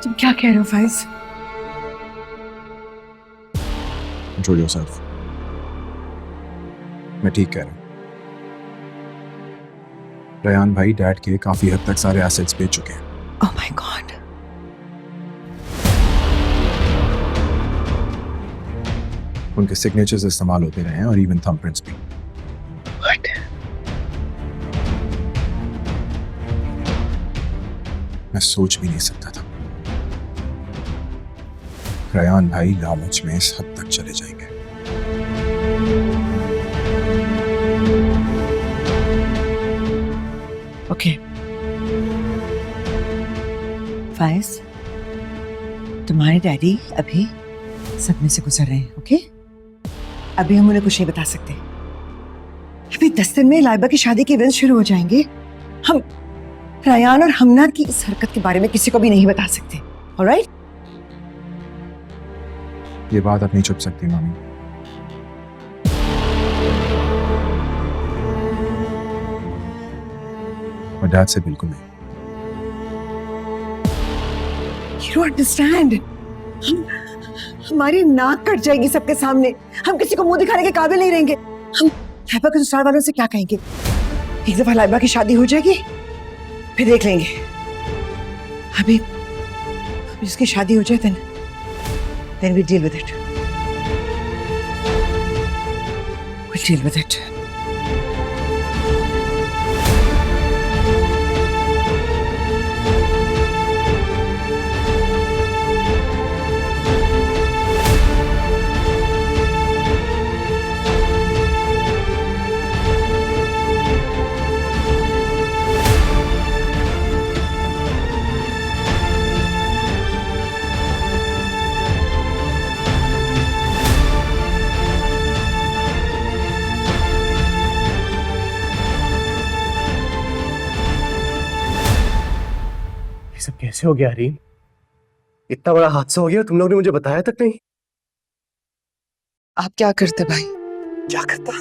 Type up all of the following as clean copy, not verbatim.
तुम क्या कह रहे हो फाइज? Control yourself. मैं ठीक कह रहा हूँ। रेयान भाई डैड के काफी हद तक सारे एसेट्स बेच चुके हैं। Oh my God. उनके सिग्नेचर्स इस्तेमाल होते रहे हैं और इवन थंबप्रिंट्स भी। व्हाट? मैं सोच भी नहीं सकता था रेयान भाई लालच में इस हद तक चले जाएंगे। ओके फाइज, तुम्हारे डैडी अभी सदमे से गुजर रहे हैं। ओके, अभी हम उन्हें कुछ नहीं बता सकते। अभी 10 दिन में लाइबा की शादी के इवेंट्स शुरू हो जाएंगे। हम रयान और हमना की इस हरकत के बारे में किसी को भी नहीं बता सकते। ऑलराइट? ये बात अब नहीं छुप सकती मामी। और डैड से बिल्कुल नहीं। You don't understand. हमारी नाक कट जाएगी सबके सामने। हम किसी को मुंह दिखाने के काबिल नहीं रहेंगे। हम लाइबा के ससुराल वालों से क्या कहेंगे? एक दफा लाइबा की शादी हो जाएगी फिर देख लेंगे। अभी इसकी शादी हो जाए then we deal with it. We'll deal with it. ये सब कैसे हो गया रीम? इतना बड़ा हादसा हो गया, तुम लोग ने मुझे बताया तक नहीं। आप क्या करते भाई? क्या करता?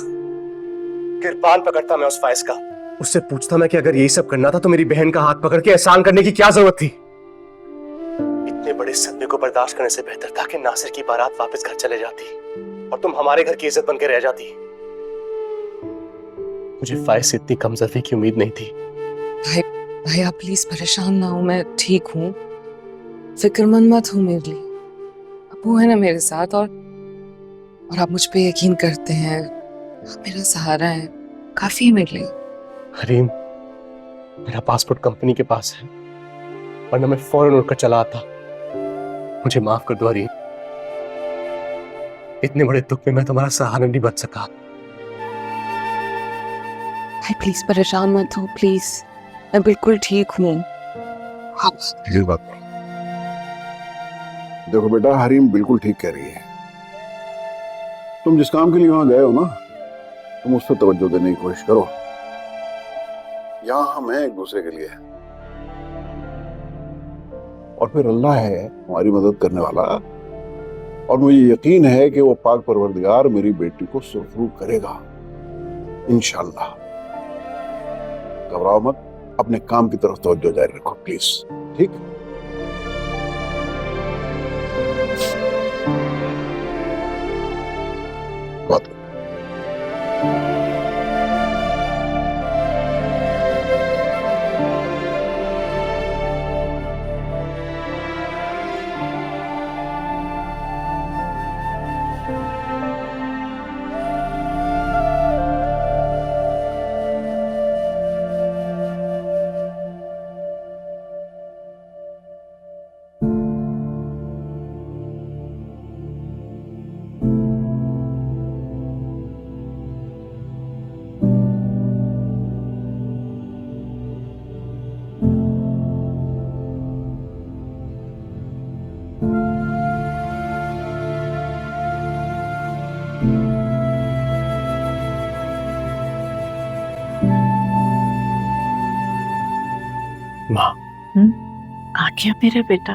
किरपान पकड़ता मैं उस फाइज का। उससे पूछता मैं कि अगर यही सब करना था तो मेरी बहन का हाथ पकड़ के एहसान करने की क्या जरूरत थी। इतने बड़े सदमे को बर्दाश्त करने से बेहतर था कि नासिर की बारात वापस घर चले जाती और तुम हमारे घर की इज्जत बन के रह जाती। मुझे फाइज से इतनी कमजोरी की उम्मीद नहीं थी। भाई आप प्लीज परेशान ना हो, मैं ठीक हूँ। फिक्रमंद मत हो मेरे लिए। अबू है ना मेरे साथ, और आप मुझ पे यकीन करते हैं। आप मेरा सहारा है, काफी है मेरे लिए। हरीम, मेरा पासपोर्ट कंपनी के पास है, वरना मैं फौरन उड़कर चला आता। मुझे माफ कर दो हरीम। इतने बड़े दुख में मैं तुम्हारा सहारा नहीं बन सका। भाई प्लीज परेशान मत हो, प्लीज। मैं बिल्कुल ठीक हूँ। आप बात देखो बेटा, हरीम बिल्कुल ठीक कह रही है। तुम जिस काम के लिए वहां गए हो ना, तुम उस पर तवज्जो देने की कोशिश करो। यहाँ हम हैं एक दूसरे के लिए, और फिर अल्लाह है हमारी मदद करने वाला। और मुझे यकीन है कि वो पाक परवरदिगार मेरी बेटी को सुरखरू करेगा इंशाअल्लाह। घबराओ मत, अपने काम की तरफ तवज्जो जारी रखो प्लीज। ठीक? बात माँ, आ गया मेरा बेटा।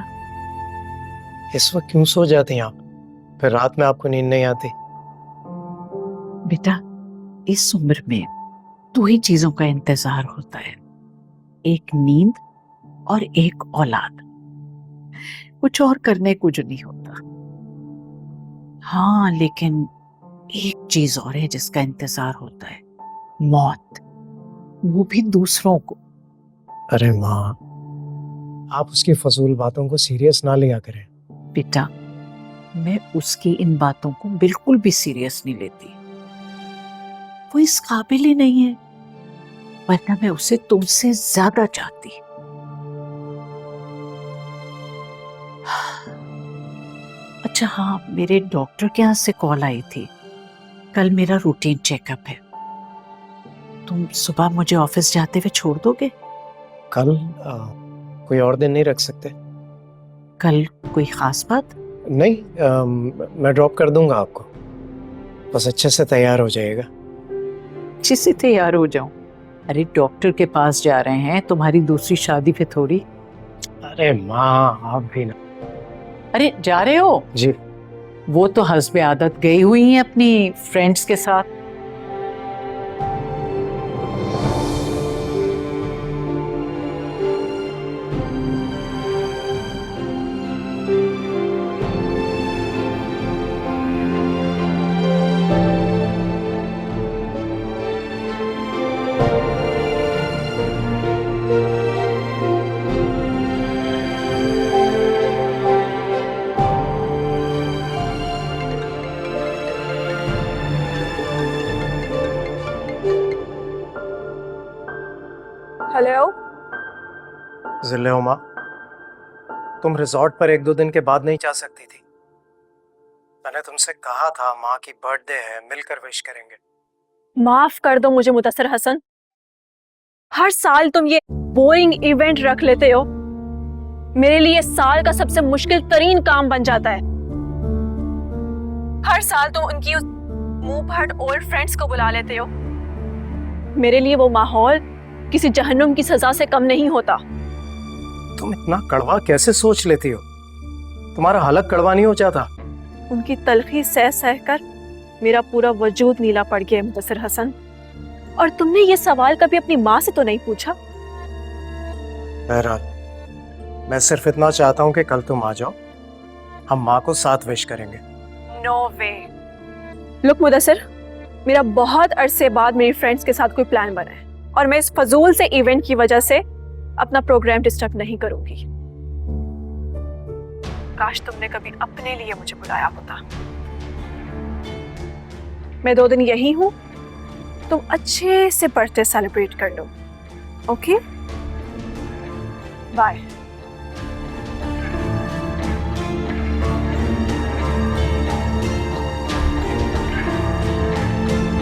इस वक्त क्यों सो जाते हैं आप? फिर रात में आपको नींद नहीं आती? बेटा, इस उम्र में दो ही चीजों का इंतजार होता है, एक नींद और एक औलाद। कुछ और करने को जो नहीं होता। हाँ, लेकिन एक चीज और है जिसका इंतजार होता है, मौत, वो भी दूसरों को। अरे माँ, आप उसकी फजूल बातों को सीरियस ना लिया करें। बेटा, मैं उसकी इन बातों को बिल्कुल भी सीरियस नहीं लेती। वो इस काबिल ही नहीं है, वरना मैं उसे तुमसे ज्यादा चाहती। अच्छा हाँ, मेरे डॉक्टर के यहाँ से कॉल आई थी। कल मेरा रूटीन चेकअप है। तुम सुबह मुझे ऑफिस जाते हुए छोड़ दोगे? कल कोई और दिन नहीं रख सकते? कल कोई खास बात? नहीं, मैं ड्रॉप कर दूंगा आपको, बस अच्छे से तैयार हो जाइएगा। अच्छे से तैयार हो जाऊं? अरे डॉक्टर के पास जा रहे हैं, तुम्हारी दूसरी शादी पे थोड़ी। अरे माँ, आप भी ना। अरे जा रहे हो? जी। वो तो हस्बे आदत गई हुई हैं अपनी फ्रेंड्स के साथ। हेलो। जिले माँ, तुम रिजॉर्ट पर 1-2 दिन के बाद नहीं जा सकती थी? मैंने तुमसे कहा था माँ की बर्थडे है, मिलकर विश करेंगे। माफ कर दो मुझे मुदस्सिर हसन, हर साल तुम ये बोरिंग इवेंट रख लेते हो। मेरे लिए साल का सबसे मुश्किल तरीन काम बन जाता है। हर साल तुम उनकी उस मुंह फट ओल्ड फ्रेंड्स को बुला लेते हो। मेरे लिए वो माहौल किसी जहन्नुम की सजा से कम नहीं होता। तुम इतना कड़वा कैसे सोच लेती हो? तुम्हारा हलक कड़वा नहीं हो जाता? उनकी तलखी सह सह कर मेरा पूरा वजूद नीला पड़ गया है मुदस्सिर हसन। और तुमने ये सवाल कभी अपनी माँ से तो नहीं पूछा? बहरहाल, मैं सिर्फ इतना चाहता हूँ कि कल तुम आ जाओ, हम माँ को साथ विश करेंगे। नो वे। लुक मुदस्सिर, मेरा बहुत अरसे बाद मेरी फ्रेंड्स के साथ कोई प्लान बना है और मैं इस फजूल से इवेंट की वजह से अपना प्रोग्राम डिस्टर्ब नहीं करूंगी। काश तुमने कभी अपने लिए मुझे बुलाया होता। मैं 2 दिन यही हूं, तुम अच्छे से बर्थडे सेलिब्रेट कर लो। Okay, bye.